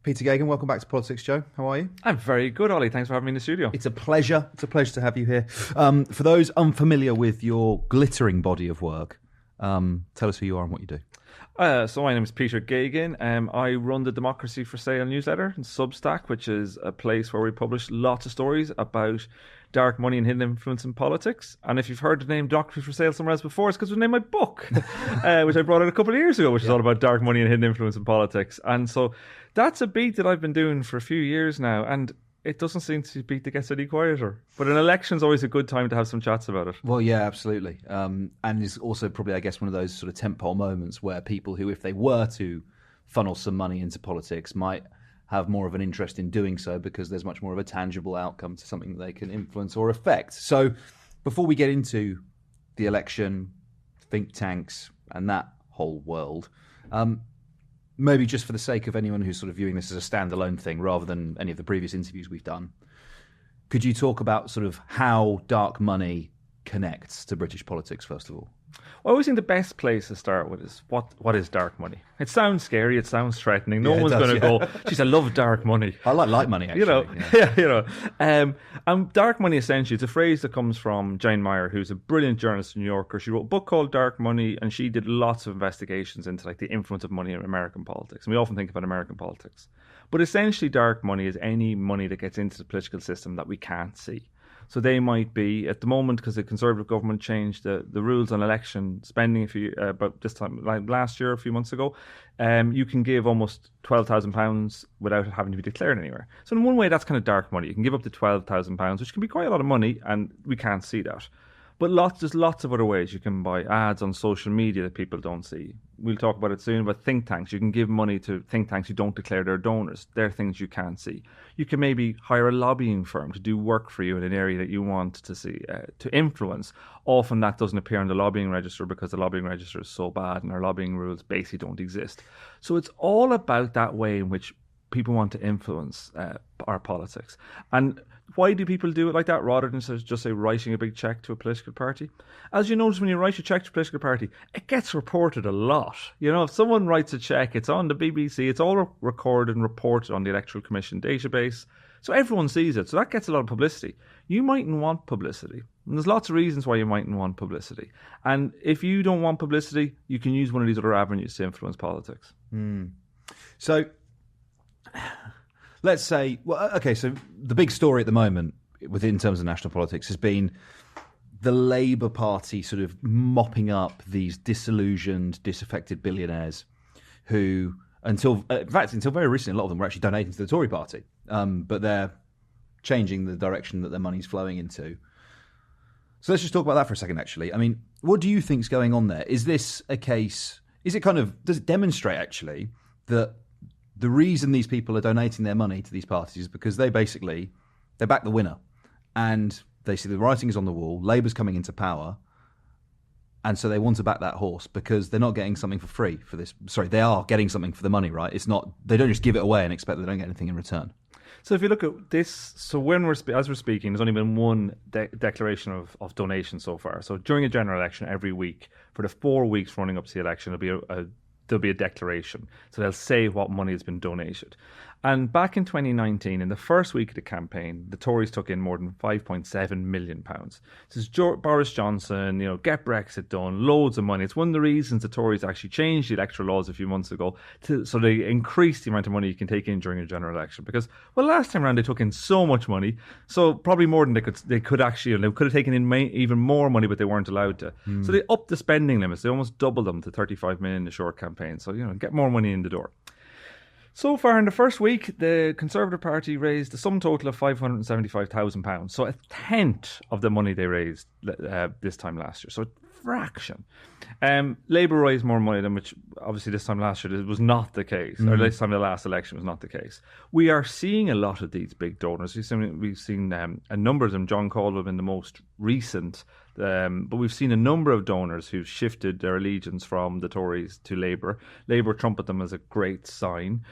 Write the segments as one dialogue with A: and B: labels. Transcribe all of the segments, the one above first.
A: Peter Geoghegan, welcome back to Politics Joe. How are you?
B: I'm very good, Ollie. Thanks for having me in the studio.
A: It's a pleasure. It's a pleasure to have you here. For those unfamiliar with your glittering body of work, tell us who you are and what you do.
B: So my name is Peter Geoghegan. I run the Democracy for Sale newsletter and Substack, which is a place where we publish lots of stories about dark money and hidden influence in politics. And if you've heard the name Democracy for Sale somewhere else before, it's because it was named my book, which I brought out a couple of years ago, which is all about dark money and hidden influence in politics. And so that's a beat that I've been doing for a few years now, and it doesn't seem to be a beat that gets any quieter. But an election's always a good time to have some chats about it.
A: Well, yeah, absolutely. And it's also probably, I guess, one of those sort of tentpole moments where people who, if they were to funnel some money into politics, might have more of an interest in doing so because there's much more of a tangible outcome to something that they can influence or affect. So before we get into the election, think tanks, and that whole world, maybe just for the sake of anyone who's sort of viewing this as a standalone thing rather than any of the previous interviews we've done, could you talk about sort of how dark money connects to British politics, first of all?
B: Well, I always think the best place to start with is what is dark money? It sounds scary, it sounds threatening. No one's going to go, geez, I love dark money.
A: I like light money, actually.
B: Dark money, essentially, it's a phrase that comes from Jane Meyer, who's a brilliant journalist in New Yorker. She wrote a book called Dark Money, and she did lots of investigations into like the influence of money in American politics. And we often think about American politics. But essentially, dark money is any money that gets into the political system that we can't see. So they might be, at the moment, because the Conservative government changed the rules on election spending about this time, like last year, a few months ago, you can give almost £12,000 without it having to be declared anywhere. So in one way, that's kind of dark money. You can give up to £12,000, which can be quite a lot of money, and we can't see that. But there's lots of other ways. You can buy ads on social media that people don't see. We'll talk about it soon, but think tanks. You can give money to think tanks who don't declare their donors. They're things you can't see. You can maybe hire a lobbying firm to do work for you in an area that you want to see, to influence. Often that doesn't appear on the lobbying register because the lobbying register is so bad and our lobbying rules basically don't exist. So it's all about that way in which people want to influence our politics. And why do people do it like that rather than just say writing a big check to a political party? As you notice, when you write a check to a political party, it gets reported a lot. You know, if someone writes a check, it's on the BBC, it's all recorded and reported on the Electoral Commission database. So everyone sees it. So that gets a lot of publicity. You mightn't want publicity. And there's lots of reasons why you mightn't want publicity. And if you don't want publicity, you can use one of these other avenues to influence politics.
A: So let's say, so the big story at the moment within terms of national politics has been the Labour Party sort of mopping up these disillusioned, disaffected billionaires who, until very recently, a lot of them were actually donating to the Tory party, but they're changing the direction that their money's flowing into. So let's just talk about that for a second, actually. I mean, what do you think's going on there? Is this a case, does it demonstrate actually that the reason these people are donating their money to these parties is because they back the winner and they see the writing is on the wall, Labour's coming into power, and so they want to back that horse because they're not getting something for free for this. Sorry, they are getting something for the money, right? It's not, they don't just give it away and expect they don't get anything in return.
B: So if you look at this, so when as we're speaking, there's only been one declaration of donation so far. So during a general election every week, for the 4 weeks running up to the election, there'll be a declaration. So they'll say what money has been donated. And back in 2019, in the first week of the campaign, the Tories took in more than £5.7 million. This is Boris Johnson, get Brexit done, loads of money. It's one of the reasons the Tories actually changed the electoral laws a few months ago so they increased the amount of money you can take in during a general election. Because, well, last time around they took in so much money, so probably more than they could actually, they could have taken in even more money, but they weren't allowed to. So they upped the spending limits. They almost doubled them to 35 million in the short campaign. So, get more money in the door. So far in the first week, the Conservative Party raised a sum total of £575,000. So a tenth of the money they raised this time last year. So a fraction. Labour raised more money than which, obviously, this time last year was not the case. Or this time the last election was not the case. We are seeing a lot of these big donors. We've seen a number of them. John Caldwell in the most recent. But we've seen a number of donors who've shifted their allegiance from the Tories to Labour. Labour trumpet them as a great sign.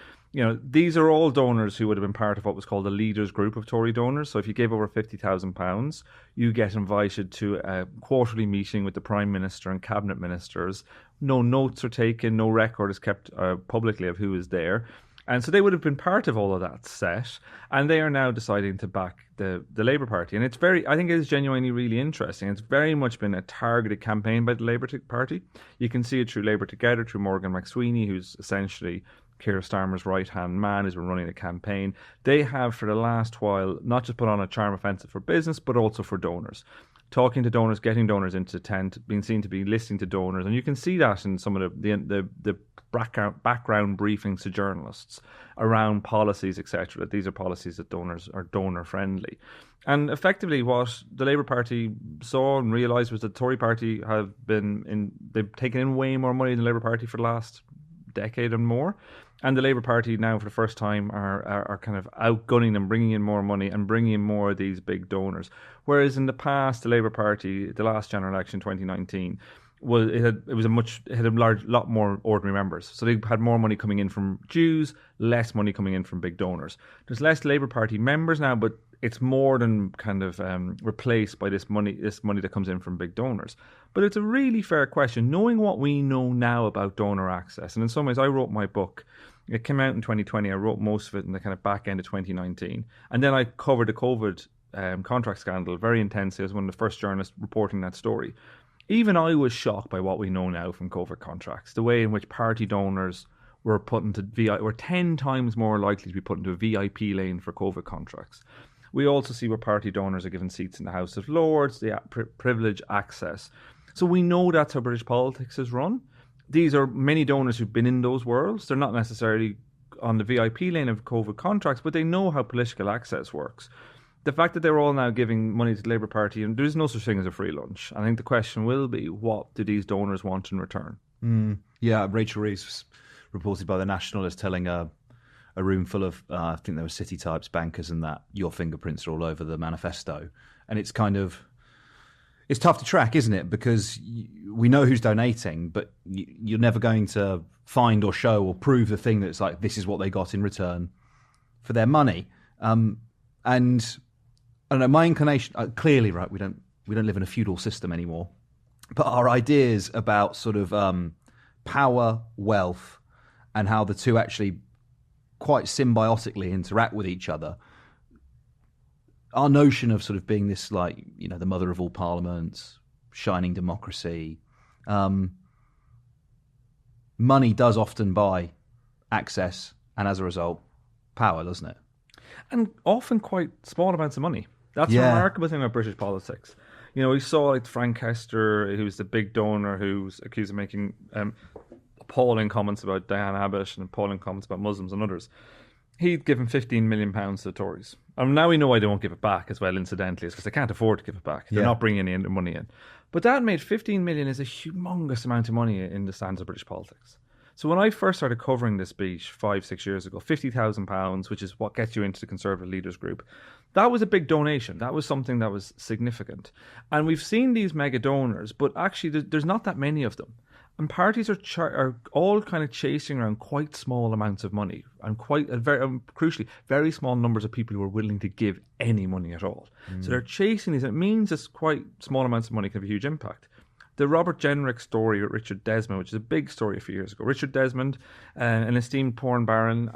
B: These are all donors who would have been part of what was called a leaders group of Tory donors. So if you gave over £50,000, you get invited to a quarterly meeting with the Prime Minister and Cabinet Ministers. No notes are taken, no record is kept publicly of who is there. And so they would have been part of all of that set, and they are now deciding to back the Labour Party. And I think it is genuinely really interesting. It's very much been a targeted campaign by the Labour Party. You can see it through Labour Together, through Morgan McSweeney, who's essentially Keir Starmer's right-hand man, who's been running the campaign. They have, for the last while, not just put on a charm offensive for business, but also for donors. Talking to donors, getting donors into the tent, being seen to be listening to donors. And you can see that in some of the background briefings to journalists around policies, etc. That these are policies that donors are donor-friendly. And effectively what the Labour Party saw and realised was that the Tory Party they've taken in way more money than the Labour Party for the last decade and more. And the Labour Party now, for the first time, are kind of outgunning them, bringing in more money and bringing in more of these big donors. Whereas in the past, the Labour Party, the last general election, 2019, had a lot more ordinary members. So they had more money coming in from Jews, less money coming in from big donors. There's less Labour Party members now, but it's more than kind of replaced by this money that comes in from big donors. But it's a really fair question, knowing what we know now about donor access. And in some ways, I wrote my book. It came out in 2020. I wrote most of it in the kind of back end of 2019. And then I covered the COVID contract scandal very intensely. I was one of the first journalists reporting that story. Even I was shocked by what we know now from COVID contracts, the way in which party donors were put into were 10 times more likely to be put into a VIP lane for COVID contracts. We also see where party donors are given seats in the House of Lords, the privilege access. So we know that's how British politics is run. These are many donors who've been in those worlds. They're not necessarily on the VIP lane of COVID contracts, but they know how political access works. The fact that they're all now giving money to the Labour Party, and there's no such thing as a free lunch. I think the question will be, what do these donors want in return?
A: Yeah, Rachel Reeves was reported by The National as telling a room full of, I think there were city types, bankers and that, your fingerprints are all over the manifesto. And it's kind of, it's tough to track, isn't it? Because we know who's donating, but you're never going to find or show or prove the thing that's like, this is what they got in return for their money. And I don't know, my inclination, clearly, right, we don't live in a feudal system anymore, but our ideas about sort of power, wealth, and how the two actually quite symbiotically interact with each other. Our notion of sort of being this, like, you know, the mother of all parliaments, shining democracy, money does often buy access, and as a result, power, doesn't it?
B: And often quite small amounts of money. That's a remarkable thing about British politics. You know, we saw like Frank Hester, who's the big donor, who's accused of making appalling comments about Diane Abbott and appalling comments about Muslims and others. He'd given £15 million to the Tories. And now we know why they won't give it back as well, incidentally, is because they can't afford to give it back. They're not bringing in the money in. But that made £15 million is a humongous amount of money in the standards of British politics. So when I first started covering this speech 5-6 years ago, £50,000, which is what gets you into the Conservative Leaders Group, that was a big donation. That was something that was significant. And we've seen these mega donors, but actually there's not that many of them. And parties are all kind of chasing around quite small amounts of money and crucially, very small numbers of people who are willing to give any money at all. So they're chasing these. It means it's quite small amounts of money can have a huge impact. The Robert Jenrick story with Richard Desmond, which is a big story a few years ago. Richard Desmond, an esteemed porn baron,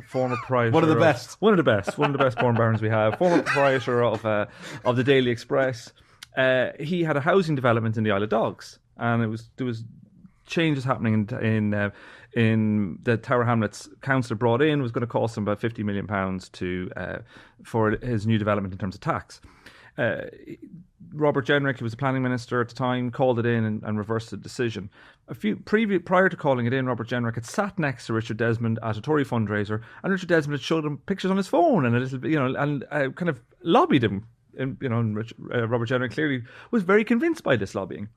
B: former proprietor.
A: One of the best
B: porn barons we have. Former proprietor of the Daily Express. He had a housing development in the Isle of Dogs, and there was changes happening in the Tower Hamlets. Council brought in was going to cost him about £50 million for his new development in terms of tax. Robert Jenrick, who was the planning minister at the time, called it in and reversed the decision. Prior to calling it in, Robert Jenrick had sat next to Richard Desmond at a Tory fundraiser, and Richard Desmond had showed him pictures on his phone and a little bit, and kind of lobbied him. And Robert Jenrick clearly was very convinced by this lobbying,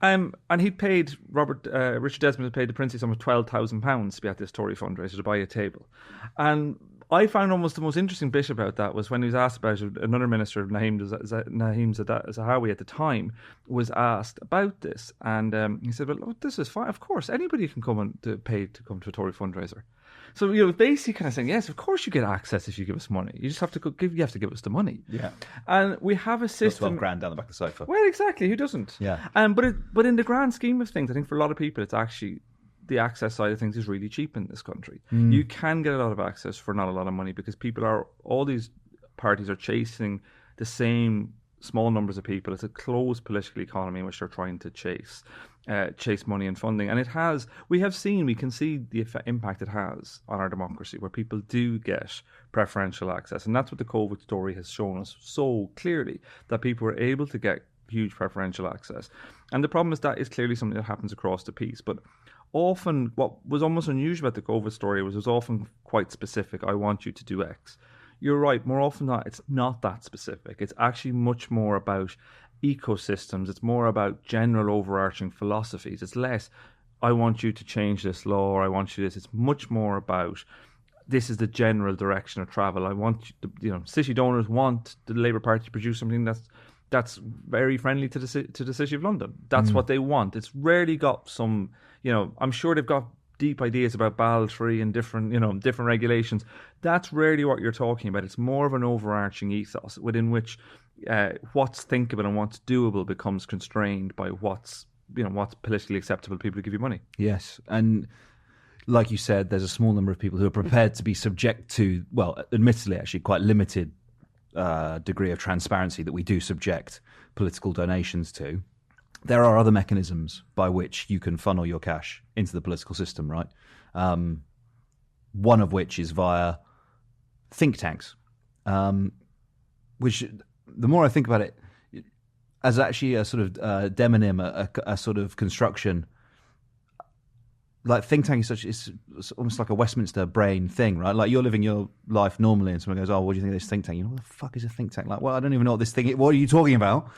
B: and he paid Richard Desmond had paid the princely sum of £12,000 to be at this Tory fundraiser to buy a table. And I found almost the most interesting bit about that was when he was asked about it. Another minister, Naheem Zahawi at the time, was asked about this, and he said, "Well, look, this is fine. Of course, anybody can come and pay to come to a Tory fundraiser." So basically, kind of saying, "Yes, of course you get access if you give us money. You just have to give us the money."
A: Yeah,
B: and we have a system.
A: $12,000 down the back of the sofa.
B: Well, exactly. Who doesn't?
A: Yeah.
B: But in the grand scheme of things, I think for a lot of people, it's actually the access side of things is really cheap in this country. You can get a lot of access for not a lot of money because all these parties are chasing the same small numbers of people. It's a closed political economy in which they're trying to chase money and funding. And we can see the impact it has on our democracy, where people do get preferential access. And that's what the COVID story has shown us so clearly, that people were able to get huge preferential access. And the problem is that is clearly something that happens across the piece. But often what was almost unusual about the COVID story was it was often quite specific. I want you to do X. You're right. More often than not, it's not that specific. It's actually much more about ecosystems. It's more about general overarching philosophies. It's less, I want you to change this law, or I want you to this. It's much more about, this is the general direction of travel. I want you to, city donors want the Labour Party to produce something that's very friendly to the City of London. That's what they want. It's rarely got some, I'm sure they've got deep ideas about Basel III and different regulations. That's rarely what you're talking about. It's more of an overarching ethos within which what's thinkable and what's doable becomes constrained by what's politically acceptable to people who give you money.
A: Yes, and like you said, there's a small number of people who are prepared to be subject to, well, admittedly, actually quite limited degree of transparency that we do subject political donations to. There are other mechanisms by which you can funnel your cash into the political system, right? One of which is via think tanks, which, the more I think about it, as actually a sort of demonym, a sort of construction. Like think tank it's almost like a Westminster brain thing, right? Like you're living your life normally, and someone goes, "Oh, what do you think of this think tank?" What the fuck is a think tank? Like, well, I don't even know what this thing is. What are you talking about?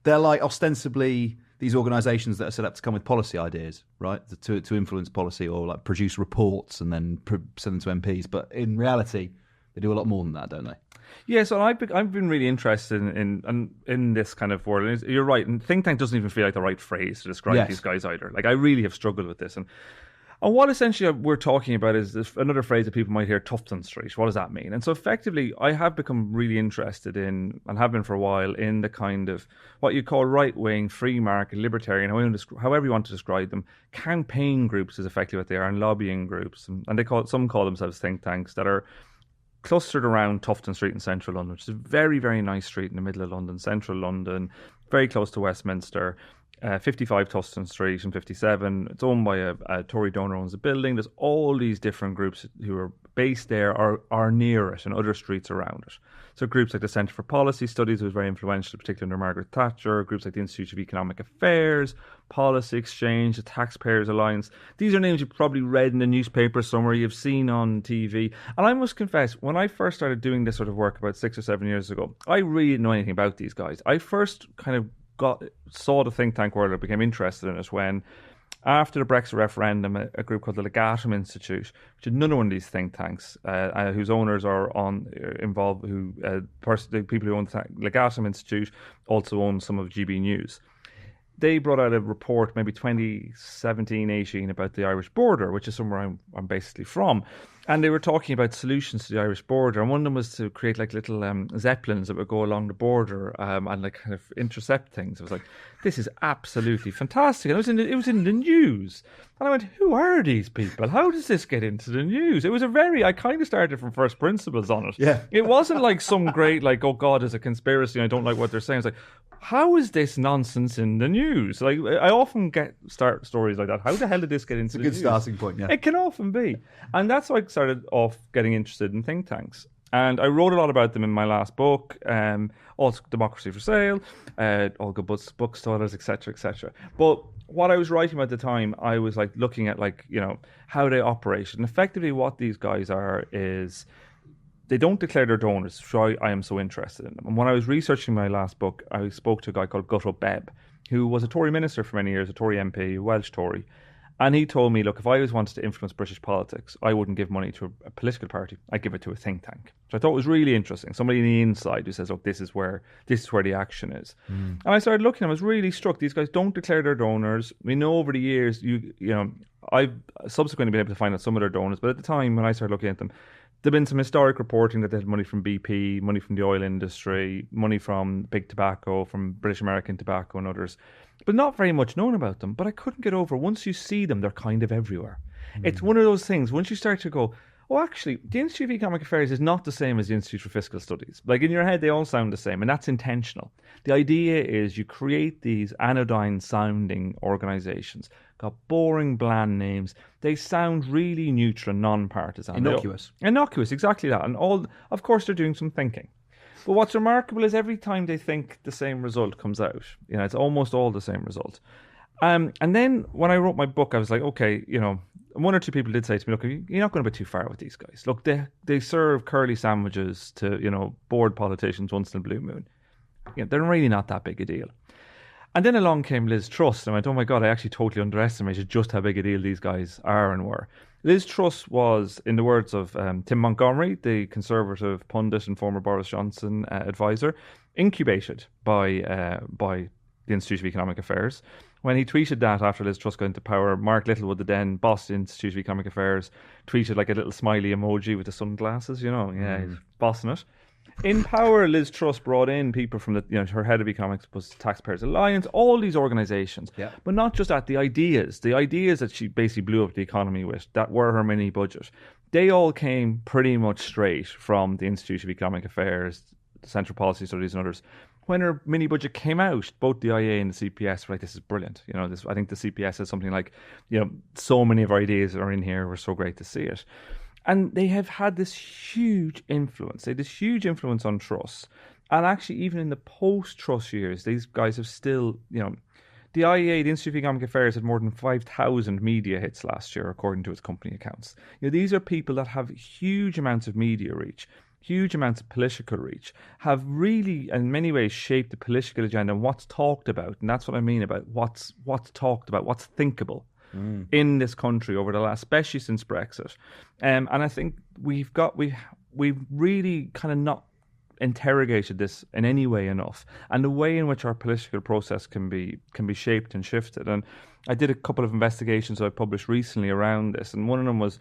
A: They're like ostensibly these organisations that are set up to come with policy ideas, right? To influence policy or like produce reports and then send them to MPs. But in reality, they do a lot more than that, don't they?
B: Yeah, so I've been really interested in this kind of world. And you're right, and think tank doesn't even feel like the right phrase to describe these guys either. Like, I really have struggled with this. And what essentially we're talking about is another phrase that people might hear, Tufton Street. What does that mean? And so effectively, I have become really interested in, and have been for a while, in the kind of what you call right-wing, free market, libertarian, however you want to describe them, campaign groups is effectively what they are, and lobbying groups. And some call themselves think tanks that are clustered around Tufton Street in central London, which is a very, very nice street in the middle of London, central London, very close to Westminster. 55 Tufton Street and 57. It's owned by a Tory donor owns the building. There's all these different groups who are based there are near it and other streets around it. So groups like the Centre for Policy Studies was very influential, particularly under Margaret Thatcher. Groups like the Institute of Economic Affairs, Policy Exchange, the Taxpayers Alliance. These are names you've probably read in the newspaper somewhere, you've seen on TV. And I must confess, when I first started doing this sort of work about 6 or 7 years ago, I really didn't know anything about these guys. I first kind of saw the think tank world, I became interested in it when, after the Brexit referendum, a group called the Legatum Institute, which is another one of these think tanks, whose owners are involved, the people who own the Legatum Institute also own some of GB News. They brought out a report, maybe 2017-18, about the Irish border, which is somewhere I'm basically from. And they were talking about solutions to the Irish border. And one of them was to create like little zeppelins that would go along the border and like kind of intercept things. I was like, this is absolutely fantastic. And it was in the news. And I went, who are these people? How does this get into the news? It was I kind of started from first principles on it.
A: Yeah.
B: It wasn't like some great, like, oh God, it's a conspiracy, I don't like what they're saying. It's like, how is this nonsense in the news? Like, I often start stories like that. How the hell did this get into the news?
A: It's a good starting point, yeah.
B: It can often be. And that's how I started off getting interested in think tanks. And I wrote a lot about them in my last book, also Democracy for Sale, all good bookstallers, etc., etc. But what I was writing about at the time, I was like looking at how they operate. And effectively what these guys are is they don't declare their donors, so I am so interested in them. And when I was researching my last book, I spoke to a guy called Gutto Bebb, who was a Tory minister for many years, a Tory MP, a Welsh Tory. And he told me, look, if I always wanted to influence British politics, I wouldn't give money to a political party. I'd give it to a think tank. So I thought it was really interesting. Somebody in the inside who says, look, this is where the action is. And I started looking, I was really struck. These guys don't declare their donors. We know over the years, I've subsequently been able to find out some of their donors, but at the time when I started looking at them, There've been some historic reporting that they had money from BP, money from the oil industry, money from big tobacco, from British American Tobacco and others, but not very much known about them. But I couldn't get over, once you see them, they're kind of everywhere. It's one of those things, once you start to go, oh, actually, the Institute of Economic Affairs is not the same as the Institute for Fiscal Studies. Like, in your head, they all sound the same, and that's intentional. The idea is you create these anodyne-sounding organisations, got boring, bland names. They sound really neutral and non-partisan.
A: Innocuous.
B: Innocuous, exactly that. And all, of course, they're doing some thinking. But what's remarkable is every time they think, the same result comes out. You know, it's almost all the same result. And then when I wrote my book, I was like, okay, you know, one or two people did say to me, look, you're not going to be too far with these guys. Look, they serve curly sandwiches to, you know, bored politicians once in a blue moon. You know, they're really not that big a deal. And then along came Liz Truss, and I went, oh my God, I actually totally underestimated just how big a deal these guys are and were. Liz Truss was, in the words of Tim Montgomery, the Conservative pundit and former Boris Johnson advisor, incubated by the Institute of Economic Affairs. When he tweeted that after Liz Truss got into power, Mark Littlewood, the then boss of the Institute of Economic Affairs, tweeted like a little smiley emoji with the sunglasses, you know, he's bossing it. In power, Liz Truss brought in people from the, you know, her head of economics was Taxpayers Alliance, all these organisations, but not just that, the ideas that she basically blew up the economy with, that were her mini budget, they all came pretty much straight from the Institute of Economic Affairs, the Central Policy Studies and others. When her mini budget came out, both the IA and the CPS were like, this is brilliant. You know, this, I think the CPS has something like, you know, so many of our ideas are in here. We're so great to see it. And they have had this huge influence. They had this huge influence on Truss. And actually, even in the post-Truss years, these guys have still, you know, the IEA, the Institute of Economic Affairs, had more than 5,000 media hits last year, according to its company accounts. You know, these are people that have huge amounts of media reach, huge amounts of political reach, have really, in many ways, shaped the political agenda and what's talked about. And that's what I mean about what's talked about, what's thinkable in this country over the last, especially since Brexit. And I think we've really kind of not interrogated this in any way enough, and the way in which our political process can be shaped and shifted. And I did a couple of investigations that I published recently around this, and one of them was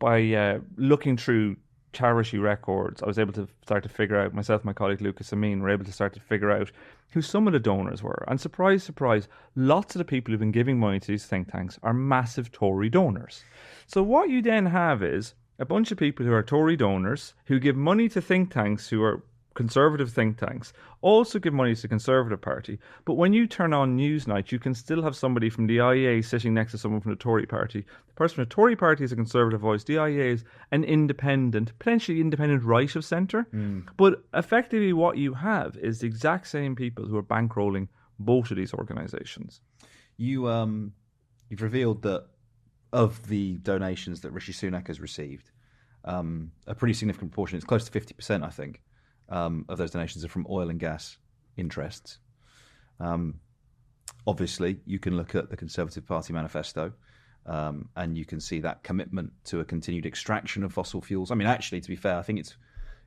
B: by looking through charity records. I was able to start to figure out, myself and my colleague Lucas Amin were able to start to figure out who some of the donors were. And surprise, surprise, lots of the people who've been giving money to these think tanks are massive Tory donors. So what you then have is a bunch of people who are Tory donors who give money to think tanks who are conservative think tanks, also give money to the Conservative Party. But when you turn on Newsnight, you can still have somebody from the IEA sitting next to someone from the Tory Party. The person from the Tory Party is a Conservative voice. The IEA is an independent, potentially independent right of centre. But effectively what you have is the exact same people who are bankrolling both of these organisations.
A: You've revealed that of the donations that Rishi Sunak has received, a pretty significant proportion, it's close to 50%, I think, of those donations are from oil and gas interests. Obviously, you can look at the Conservative Party manifesto, and you can see that commitment to a continued extraction of fossil fuels. I mean, actually, to be fair, I think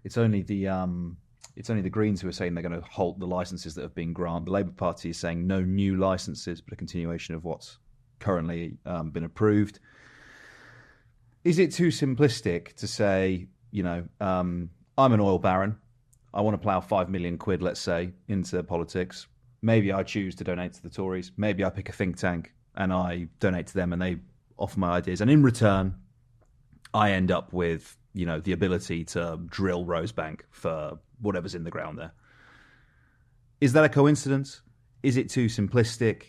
A: it's only the Greens who are saying they're going to halt the licences that have been granted. The Labour Party is saying no new licences, but a continuation of what's currently been approved. Is it too simplistic to say, you know, I'm an oil baron, I want to plough 5 million quid, let's say, into politics. Maybe I choose to donate to the Tories. Maybe I pick a think tank and I donate to them and they offer my ideas. And in return, I end up with, you know, the ability to drill Rosebank for whatever's in the ground there. Is that a coincidence? Is it too simplistic?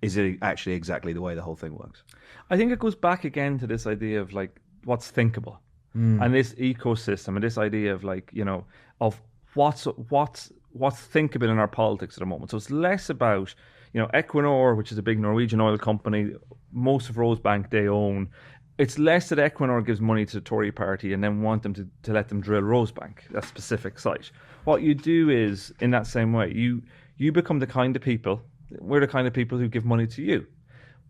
A: Is it actually exactly the way the whole thing works?
B: I think it goes back again to this idea of like what's thinkable. And this ecosystem and this idea of like, you know, of what's thinkable in our politics at the moment. So it's less about, you know, Equinor, which is a big Norwegian oil company, most of Rosebank they own. It's less that Equinor gives money to the Tory party and then want them to let them drill Rosebank, that specific site. What you do is, in that same way, you become the kind of people, we're the kind of people who give money to you.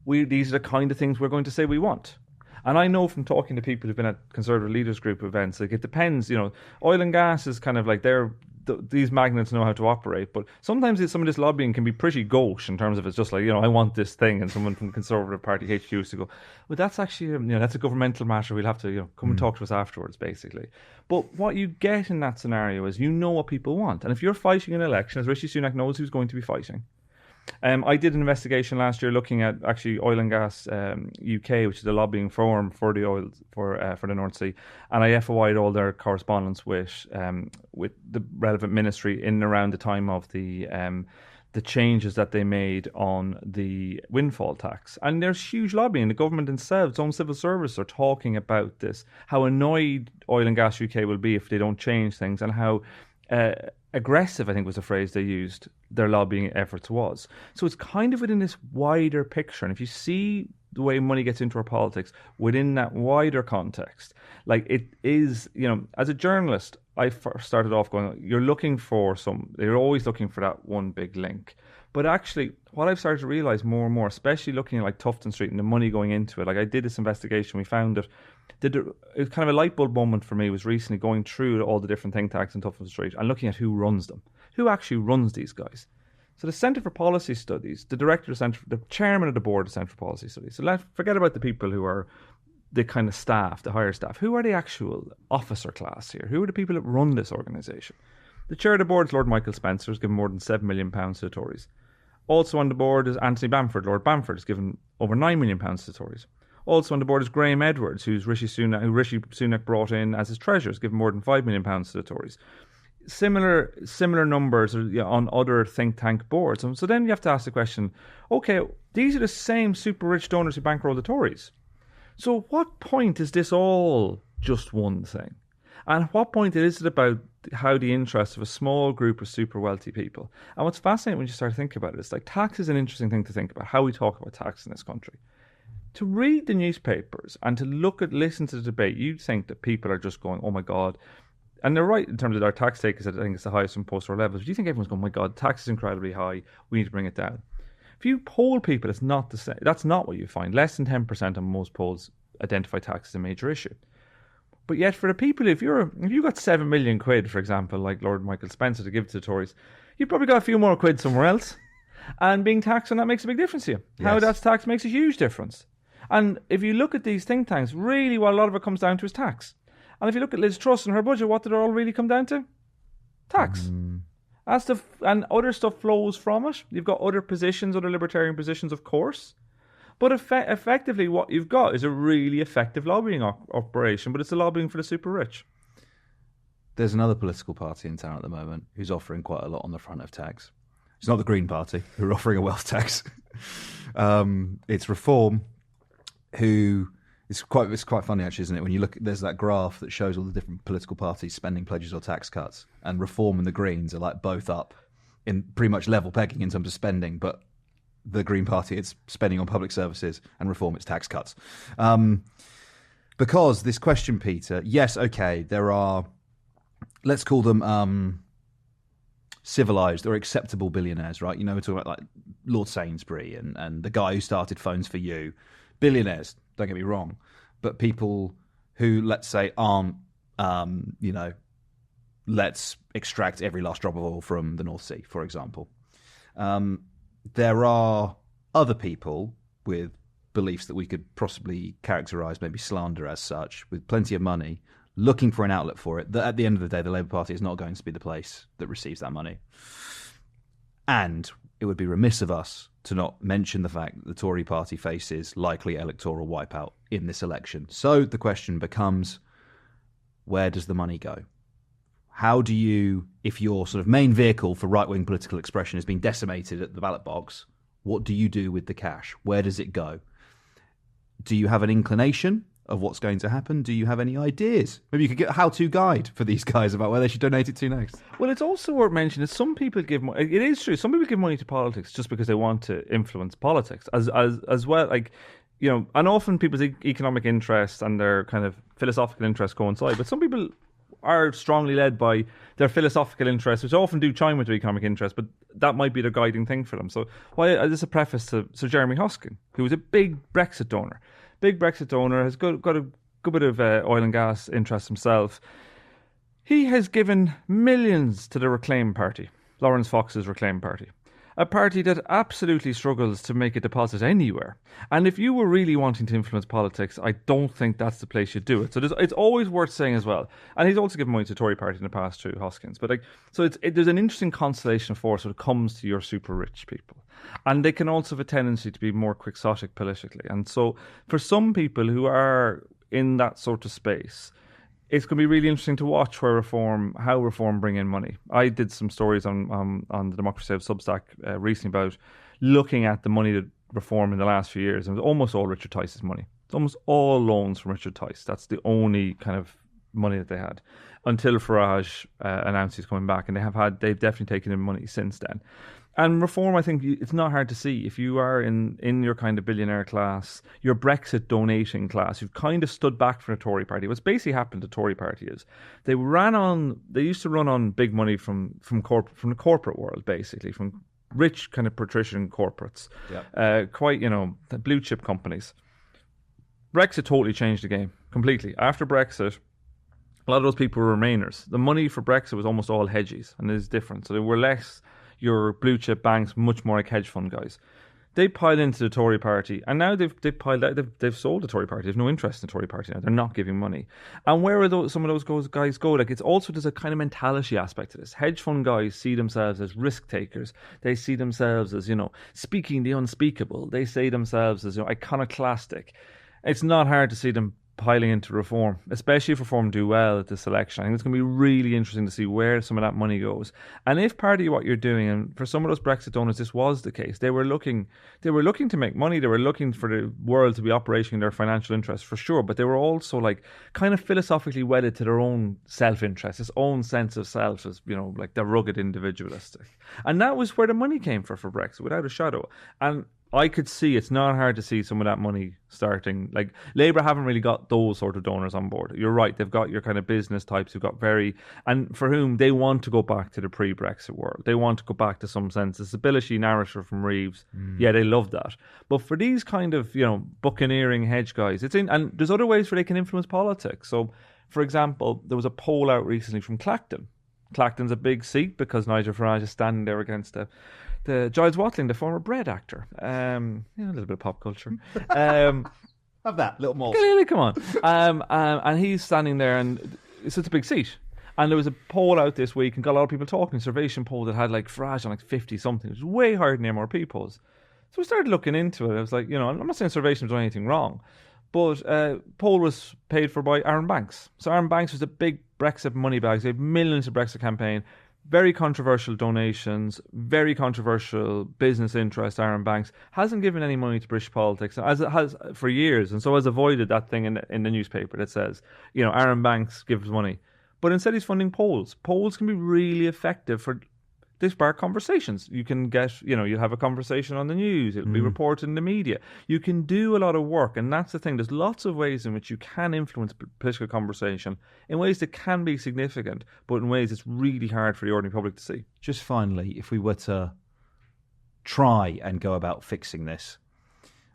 B: These are the kind of things we're going to say we want. And I know from talking to people who've been at Conservative Leaders Group events, like it depends, you know, oil and gas is kind of like they're these magnets know how to operate, but sometimes some of this lobbying can be pretty gauche in terms of it's just like, I want this thing, and someone from Conservative Party HQ used to go, well, that's actually, that's a governmental matter. We'll have to, come and talk to us afterwards, basically. But what you get in that scenario is what people want. And if you're fighting an election, as Rishi Sunak knows who's going to be fighting. I did an investigation last year looking at actually Oil and Gas UK, which is a lobbying forum for the oil for the North Sea, and I FOI'd all their correspondence with the relevant ministry in and around the time of the changes that they made on the windfall tax. And there's huge lobbying. The government themselves, its own civil service, are talking about this, how annoyed Oil and Gas UK will be if they don't change things, and how aggressive, I think was the phrase they used, their lobbying efforts was. So it's kind of within this wider picture. And if you see the way money gets into our politics within that wider context, like it is, as a journalist, I first started off going, you're always looking for that one big link. But actually, what I've started to realise more and more, especially looking at like Tufton Street and the money going into it, like I did this investigation, we found that it was kind of a light bulb moment for me was recently going through all the different think tanks in Tufton Street and looking at who runs them. Who actually runs these guys? So the Centre for Policy Studies, the chairman of the board of Centre for Policy Studies. So forget about the people who are the kind of staff, the higher staff. Who are the actual officer class here? Who are the people that run this organisation? The chair of the board is Lord Michael Spencer, who's given more than £7 million to the Tories. Also on the board is Anthony Bamford. Lord Bamford has given over £9 million to the Tories. Also on the board is Graham Edwards, who Rishi Sunak brought in as his treasurer, has given more than £5 million to the Tories. Similar numbers on other think tank boards. And so then you have to ask the question, okay, these are the same super rich donors who bankroll the Tories. So at what point is this all just one thing? And at what point is it about how the interests of a small group of super wealthy people? And what's fascinating when you start to think about it is like tax is an interesting thing to think about, how we talk about tax in this country. To read the newspapers and to listen to the debate, you'd think that people are just going, oh my God. And they're right in terms of our tax take, I think it's the highest from post-war levels. But you think everyone's going, oh my God, tax is incredibly high, we need to bring it down. If you poll people, it's not the same. That's not what you find. Less than 10% on most polls identify tax as a major issue. But yet for the people, if you got 7 million quid, for example, like Lord Michael Spencer to give to the Tories, you've probably got a few more quid somewhere else. And being taxed on that makes a big difference to you. Yes. How that's taxed makes a huge difference. And if you look at these think tanks, really what a lot of it comes down to is tax. And if you look at Liz Truss and her budget, what did it all really come down to? Tax. And other stuff flows from it. You've got other positions, other libertarian positions, of course. But effectively what you've got is a really effective lobbying operation, but it's a lobbying for the super rich.
A: There's another political party in town at the moment who's offering quite a lot on the front of tax. It's not the Green Party, who are offering a wealth tax. It's Reform, who... It's quite funny, actually, isn't it? When you look, there's that graph that shows all the different political parties spending pledges or tax cuts, and Reform and the Greens are like both up in pretty much level pegging in terms of spending, but the Green Party, it's spending on public services, and Reform, it's tax cuts. Because this question, Peter, yes, okay, there are, let's call them civilised or acceptable billionaires, right? We're talking about like Lord Sainsbury and the guy who started Phones for You. Billionaires, don't get me wrong, but people who, let's say, aren't, let's extract every last drop of oil from the North Sea, for example. There are other people with beliefs that we could possibly characterise, maybe slander as such, with plenty of money, looking for an outlet for it, that at the end of the day, the Labour Party is not going to be the place that receives that money. And it would be remiss of us to not mention the fact that the Tory party faces likely electoral wipeout in this election. So the question becomes, where does the money go? How do you, if your sort of main vehicle for right-wing political expression has been decimated at the ballot box, what do you do with the cash? Where does it go? Do you have an inclination of what's going to happen? Do you have any ideas? Maybe you could get a how-to guide for these guys about where they should donate it to next.
B: Well, it's also worth mentioning that some people give money. It is true. Some people give money to politics just because they want to influence politics as well. Like, and often people's economic interests and their kind of philosophical interests coincide. But some people are strongly led by their philosophical interests, which often do chime with their economic interests, but that might be their guiding thing for them. So, this is a preface to Sir Jeremy Hosking, who was a big Brexit donor. Has got a good bit of oil and gas interest himself. He has given millions to the Reclaim Party, Lawrence Fox's Reclaim Party. A party that absolutely struggles to make a deposit anywhere. And if you were really wanting to influence politics, I don't think that's the place you do it. So it's always worth saying as well. And he's also given money to the Tory party in the past too, Hoskins. But there's an interesting constellation of force when it comes to your super rich people. And they can also have a tendency to be more quixotic politically. And so for some people who are in that sort of space, it's going to be really interesting to watch how reform bring in money. I did some stories on the Democracy Sale Substack recently about looking at the money that reform in the last few years. And it was almost all Richard Tice's money. It's almost all loans from Richard Tice. That's the only kind of money that they had until Farage announced he's coming back. And they've definitely taken in money since then. And reform, I think it's not hard to see. If you are in your kind of billionaire class, your Brexit donating class, you've kind of stood back from the Tory party. What's basically happened to the Tory party is they used to run on big money from the corporate world, basically, from rich kind of patrician corporates, quite, the blue chip companies. Brexit totally changed the game completely. After Brexit, a lot of those people were Remainers. The money for Brexit was almost all hedges, and it is different. So they were less your blue chip banks, much more like hedge fund guys. They piled into the Tory party, and now they've piled out. They've sold the Tory party. They've no interest in the Tory party now. They're not giving money. And where are some of those guys go? Like, there's a kind of mentality aspect to this. Hedge fund guys see themselves as risk takers. They see themselves as speaking the unspeakable. They see themselves as iconoclastic. It's not hard to see them piling into reform, especially if reform do well at this election. I think it's going to be really interesting to see where some of that money goes. And if part of what you're doing, and for some of those Brexit donors, this was the case, they were looking to make money. They were looking for the world to be operating in their financial interests for sure, but they were also kind of philosophically wedded to their own self-interest, this own sense of self as, like the rugged individualistic. And that was where the money came for Brexit, without a shadow. And I could see it's not hard to see some of that money starting. Like, Labour haven't really got those sort of donors on board. You're right, they've got your kind of business types who've got and for whom they want to go back to the pre-Brexit world. They want to go back to some sense of stability narrative from Reeves. Yeah, they love that. But for these kind of, buccaneering hedge guys, and there's other ways where they can influence politics. So, for example, there was a poll out recently from Clacton. Clacton's a big seat because Nigel Farage is standing there against the Giles Watling, the former Bread actor. A little bit of pop culture.
A: Have that, little more.
B: Come on. And he's standing there, and it's such a big seat. And there was a poll out this week, and got a lot of people talking, a Survation poll that had Farage on 50-something. It was way higher than MRP polls. So we started looking into it. I was like, I'm not saying Survation's done anything wrong, but poll was paid for by Aaron Banks. So Aaron Banks was a big Brexit money bag. They had millions of Brexit campaign. Very controversial donations, very controversial business interest. Aaron Banks hasn't given any money to British politics, as it has for years, and so has avoided that thing in the newspaper that says, Aaron Banks gives money. But instead he's funding polls. Polls can be really effective for they spark conversations. You can get, you'll have a conversation on the news. It'll be reported in the media. You can do a lot of work, and that's the thing. There's lots of ways in which you can influence political conversation in ways that can be significant, but in ways it's really hard for the ordinary public to see.
A: Just finally, if we were to try and go about fixing this,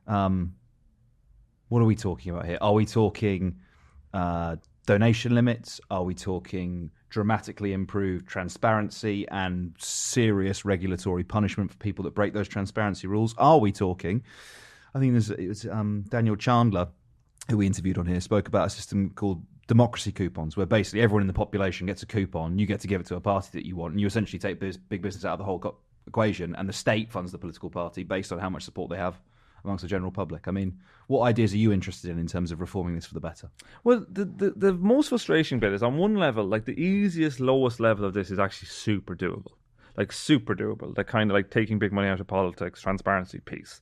A: what are we talking about here? Are we talking donation limits? Are we talking dramatically improved transparency and serious regulatory punishment for people that break those transparency rules? Are we talking, I think it was Daniel Chandler, who we interviewed on here, spoke about a system called democracy coupons, where basically everyone in the population gets a coupon, you get to give it to a party that you want, and you essentially take big business out of the whole equation, and the state funds the political party based on how much support they have amongst the general public. I mean, what ideas are you interested in terms of reforming this for the better?
B: Well, the most frustrating bit is, on one level, the easiest, lowest level of this is actually super doable. Super doable. That kind of taking big money out of politics, transparency piece.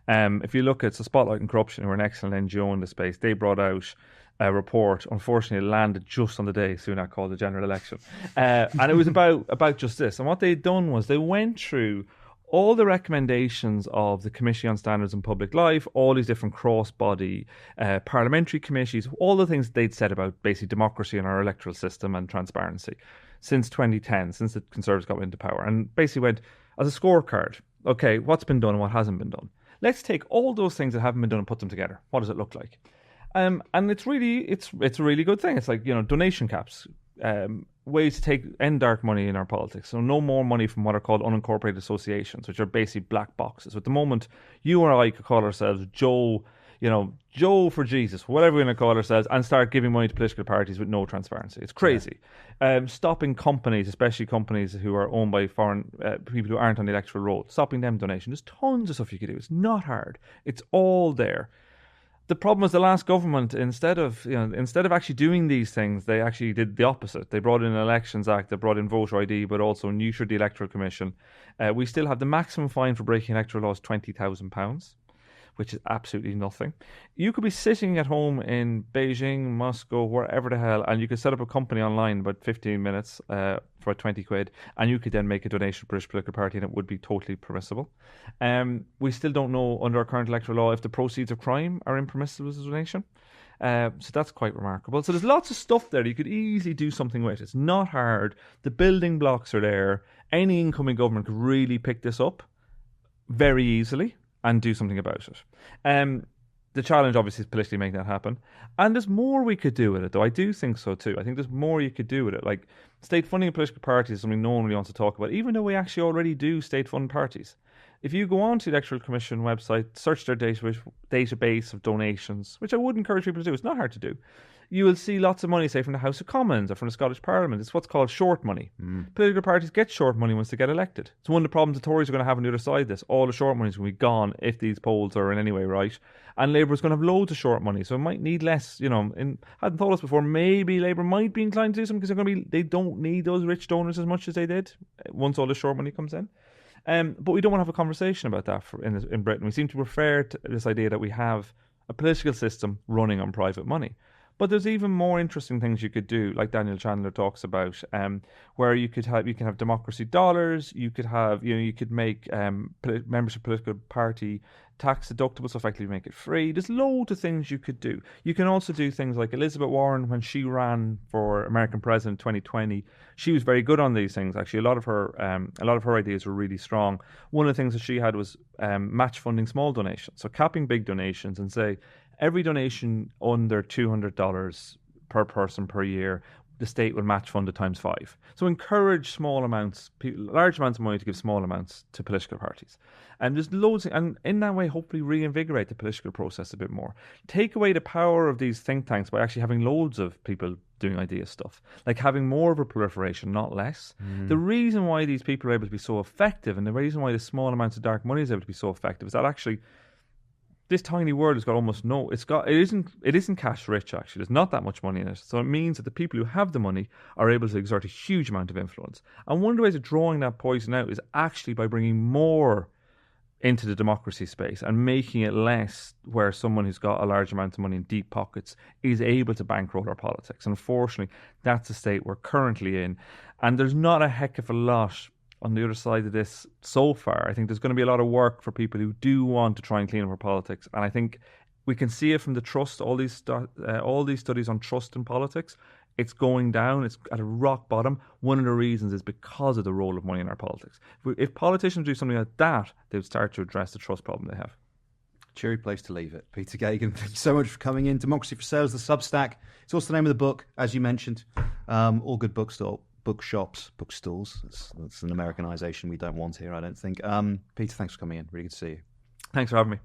B: If you look at Spotlight and Corruption, who are an excellent NGO in the space, they brought out a report. Unfortunately, it landed just on the day Sunak called the general election. And it was about just this. And what they'd done was they went through all the recommendations of the Committee on Standards in Public Life, all these different cross-body parliamentary committees, all the things they'd said about basically democracy in our electoral system and transparency since 2010, since the Conservatives got into power, and basically went, as a scorecard, okay, what's been done and what hasn't been done. Let's take all those things that haven't been done and put them together. What does it look like? And it's a really good thing. It's donation caps. ways to end dark money in our politics. So no more money from what are called unincorporated associations, which are basically black boxes. So at the moment, you or I could call ourselves Joe, Joe for Jesus, whatever we're going to call ourselves, and start giving money to political parties with no transparency. It's crazy. Stopping companies, especially companies who are owned by foreign people who aren't on the electoral roll, stopping them donation. There's tons of stuff you could do. It's not hard. It's all there. The problem is the last government, instead of actually doing these things, they actually did the opposite. They brought in an Elections Act, they brought in voter ID, but also neutered the Electoral Commission. We still have the maximum fine for breaking electoral laws, £20,000, which is absolutely nothing. You could be sitting at home in Beijing, Moscow, wherever the hell, and you could set up a company online about 15 minutes for 20 quid, and you could then make a donation to a British political party, and it would be totally permissible. We still don't know under our current electoral law if the proceeds of crime are impermissible as a donation. So that's quite remarkable. So there's lots of stuff there you could easily do something with. It's not hard. The building blocks are there. Any incoming government could really pick this up very easily and do something about it. The challenge, obviously, is politically making that happen. And there's more we could do with it, though. I do think so, too. I think there's more you could do with it. Like, state funding of political parties is something no one really wants to talk about, even though we actually already do state-fund parties. If you go on to the Electoral Commission website, search their database of donations, which I would encourage people to do. It's not hard to do. You will see lots of money, say, from the House of Commons or from the Scottish Parliament. It's what's called short money. Political parties get short money once they get elected. It's one of the problems the Tories are going to have on the other side of this. All the short money is going to be gone if these polls are in any way right. And Labour is going to have loads of short money, so it might need less. I hadn't thought of this before. Maybe Labour might be inclined to do something because they don't need those rich donors as much as they did once all the short money comes in. But we don't want to have a conversation about that in Britain. We seem to prefer to this idea that we have a political system running on private money. But there's even more interesting things you could do, like Daniel Chandler talks about, where you can have democracy dollars. You could have, you could make membership of political party tax deductible, so effectively make it free. There's loads of things you could do. You can also do things like Elizabeth Warren, when she ran for American president in 2020. She was very good on these things. Actually, a lot of her ideas were really strong. One of the things that she had was match funding small donations, so capping big donations and say, every donation under $200 per person per year, the state will match fund it times 5. So encourage small amounts, large amounts of money to give small amounts to political parties. And there's loads, and in that way, hopefully reinvigorate the political process a bit more. Take away the power of these think tanks by actually having loads of people doing idea stuff, like having more of a proliferation, not less. The reason why these people are able to be so effective, and the reason why the small amounts of dark money is able to be so effective, is that actually this tiny world has got almost no. It isn't cash rich. Actually, there's not that much money in it. So it means that the people who have the money are able to exert a huge amount of influence. And one of the ways of drawing that poison out is actually by bringing more into the democracy space and making it less where someone who's got a large amount of money in deep pockets is able to bankroll our politics. Unfortunately, that's the state we're currently in, and there's not a heck of a lot on the other side of this so far. I think there's going to be a lot of work for people who do want to try and clean up our politics, and I think we can see it from the trust. All these studies on trust in politics, it's going down. It's at a rock bottom. One of the reasons is because of the role of money in our politics. If politicians do something like that, they would start to address the trust problem they have.
A: Cheery place to leave it. Peter Geoghegan, thank you so much for coming in. Democracy for Sale, the Substack. It's also the name of the book, as you mentioned. All good bookshops, bookstores. That's an Americanization we don't want here, I don't think. Peter, thanks for coming in. Really good to see you.
B: Thanks for having me.